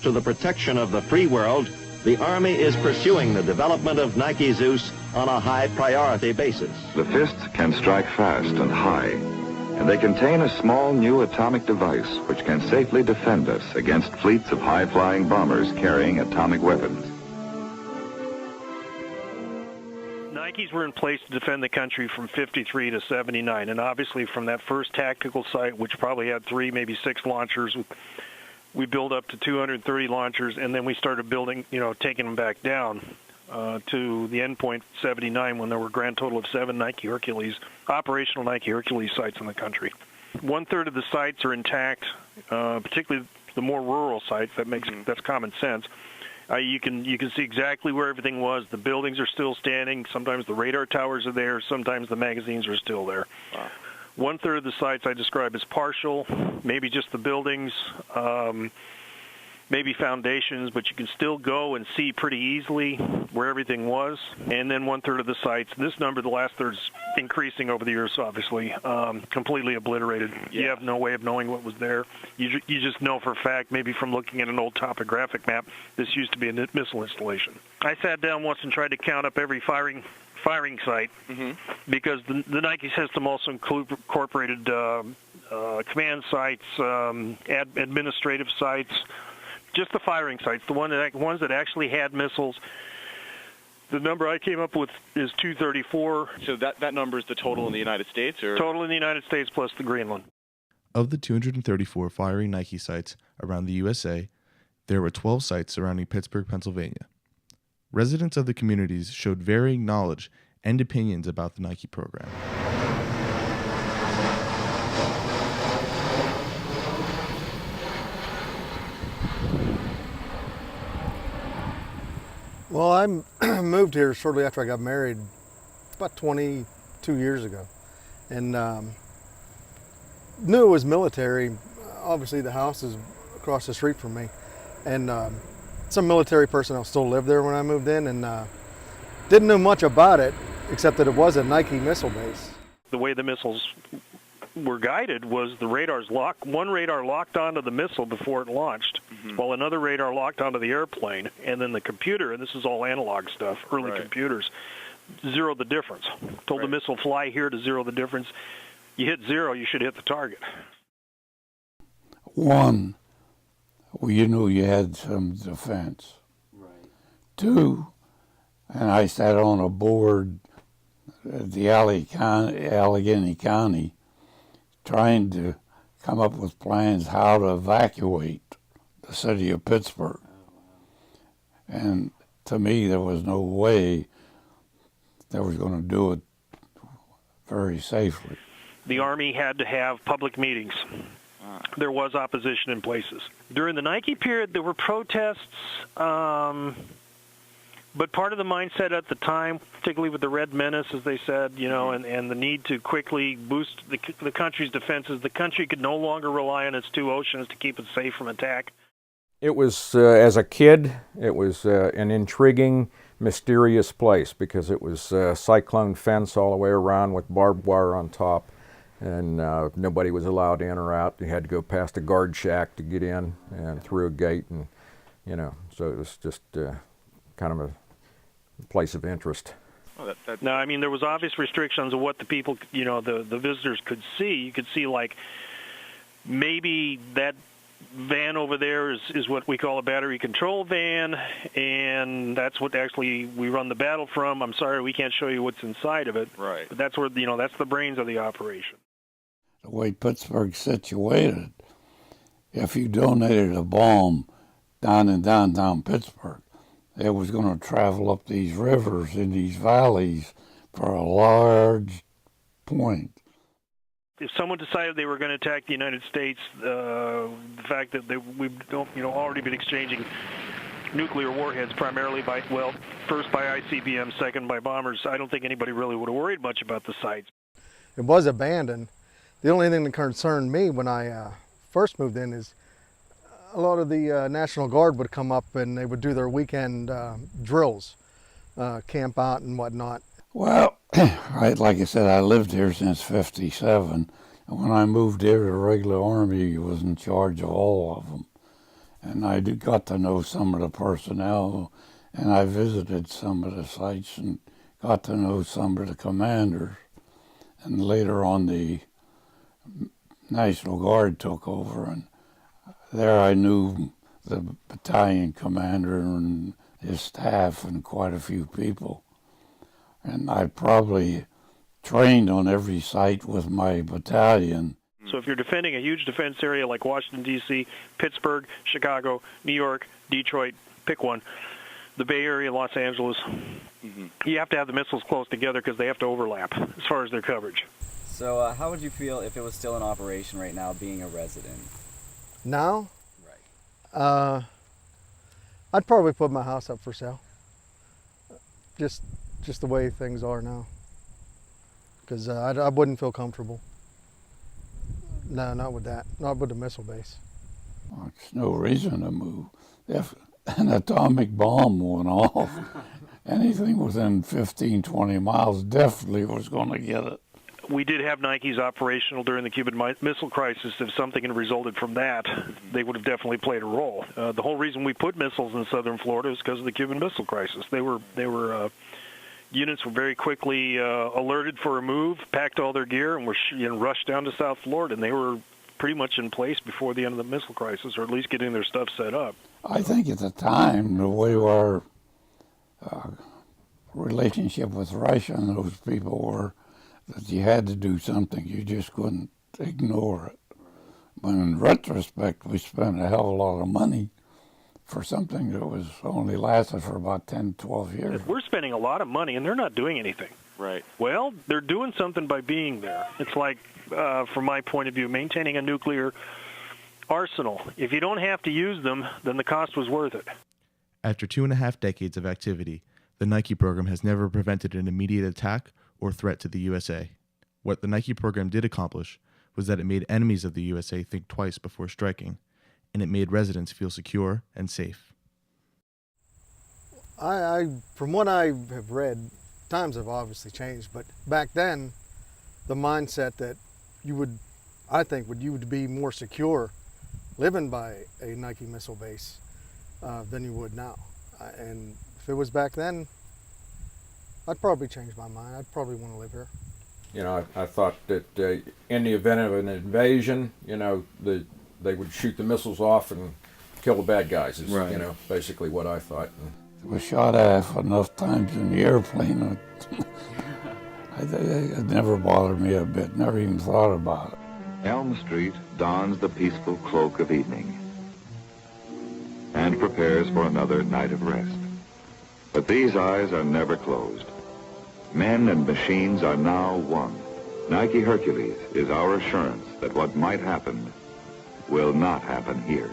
to the protection of the free world, the Army is pursuing the development of Nike Zeus on a high priority basis. The fists can strike fast and high, and they contain a small new atomic device which can safely defend us against fleets of high-flying bombers carrying atomic weapons. Nikes were in place to defend the country from 53 to 79, and obviously from that first tactical site, which probably had 3, maybe 6 launchers, we built up to 230 launchers, and then we started building, taking them back down to the endpoint 79 when there were a grand total of 7 Nike Hercules, operational Nike Hercules sites in the country. 1/3 of the sites are intact, particularly the more rural sites. That's common sense. You can see exactly where everything was. The buildings are still standing. Sometimes the radar towers are there. Sometimes the magazines are still there. Wow. 1/3 of the sites I describe as partial, maybe just the buildings, maybe foundations, but you can still go and see pretty easily where everything was. And then 1/3 of the sites, this number, the last third's increasing over the years, obviously, completely obliterated. Yeah. You have no way of knowing what was there. You just know for a fact, maybe from looking at an old topographic map, this used to be a missile installation. I sat down once and tried to count up every firing site, because the Nike system also incorporated command sites, administrative sites, just the firing sites, the ones that actually had missiles. The number I came up with is 234. So that number is the total in the United States? Or? Total in the United States plus the Greenland. Of the 234 firing Nike sites around the USA, there were 12 sites surrounding Pittsburgh, Pennsylvania. Residents of the communities showed varying knowledge and opinions about the Nike program. Well, I moved here shortly after I got married, about 22 years ago, and knew it was military. Obviously, the house is across the street from me, and some military personnel still lived there when I moved in, and didn't know much about it, except that it was a Nike missile base. The way the missiles were guided was the radars one radar locked onto the missile before it launched, while another radar locked onto the airplane, and then the computer, and this is all analog stuff, early computers, zeroed the difference. Told the missile, fly here to zero the difference. You hit 0, you should hit the target. 1, well, you knew you had some defense. Right. 2, and I sat on a board at the Allegheny County trying to come up with plans how to evacuate the city of Pittsburgh. And to me, there was no way they were going to do it very safely. The Army had to have public meetings. There was opposition in places. During the Nike period, there were protests, but part of the mindset at the time, particularly with the Red Menace, as they said, and the need to quickly boost the country's defenses, the country could no longer rely on its 2 oceans to keep it safe from attack. It was, as a kid, it was an intriguing, mysterious place because it was a cyclone fence all the way around with barbed wire on top, and nobody was allowed in or out. You had to go past a guard shack to get in and through a gate, and so it was just kind of a place of interest. Now, I mean, there was obvious restrictions of what the people, the visitors could see. You could see, like, maybe that van over there is what we call a battery control van, and that's what actually we run the battle from. I'm sorry, we can't show you what's inside of it. Right. But that's where, that's the brains of the operation. The way Pittsburgh's situated, if you donated a bomb down in downtown Pittsburgh, it was going to travel up these rivers in these valleys for a large point. If someone decided they were going to attack the United States, the fact that we've already been exchanging nuclear warheads primarily first by ICBM, second by bombers, I don't think anybody really would have worried much about the sites. It was abandoned. The only thing that concerned me when I first moved in is a lot of the National Guard would come up and they would do their weekend drills, camp out and whatnot. Well, like I said, I lived here since '57, and when I moved here, the regular Army was in charge of all of them. and I got to know some of the personnel, and I visited some of the sites and got to know some of the commanders. And later on, the National Guard took over, and there I knew the battalion commander and his staff and quite a few people. And I probably trained on every site with my battalion. So if you're defending a huge defense area like Washington, D.C., Pittsburgh, Chicago, New York, Detroit, pick one, the Bay Area, Los Angeles, you have to have the missiles close together because they have to overlap as far as their coverage. So how would you feel if it was still in operation right now, being a resident? Now? Right. I'd probably put my house up for sale. Just the way things are now. Because I wouldn't feel comfortable. No, not with that. Not with the missile base. Well, there's no reason to move. If an atomic bomb went off, anything within 15, 20 miles definitely was going to get it. We did have Nikes operational during the Cuban Missile Crisis. If something had resulted from that, they would have definitely played a role. The whole reason we put missiles in southern Florida is because of the Cuban Missile Crisis. Units were very quickly alerted for a move, packed all their gear, and were rushed down to South Florida. And they were pretty much in place before the end of the missile crisis, or at least getting their stuff set up. I think at the time, the way our relationship with Russia and those people were, that you had to do something. You just couldn't ignore it. But in retrospect, we spent a hell of a lot of money for something that was only lasted for about 10, 12 years. We're spending a lot of money, and they're not doing anything. Right. Well, they're doing something by being there. It's like, from my point of view, maintaining a nuclear arsenal. If you don't have to use them, then the cost was worth it. After 2.5 decades of activity, the Nike program has never prevented an immediate attack or threat to the USA. What the Nike program did accomplish was that it made enemies of the USA think twice before striking, and it made residents feel secure and safe. From what I have read, times have obviously changed, but back then, the mindset that you would be more secure living by a Nike missile base than you would now. And if it was back then, I'd probably change my mind. I'd probably want to live here. You know, I thought that in the event of an invasion, you know, they would shoot the missiles off and kill the bad guys, is, right. You know, basically what I thought. It was shot at enough times in the airplane. It never bothered me a bit, never even thought about it. Elm Street dons the peaceful cloak of evening and prepares for another night of rest. But these eyes are never closed. Men and machines are now one. Nike Hercules is our assurance that what might happen will not happen here.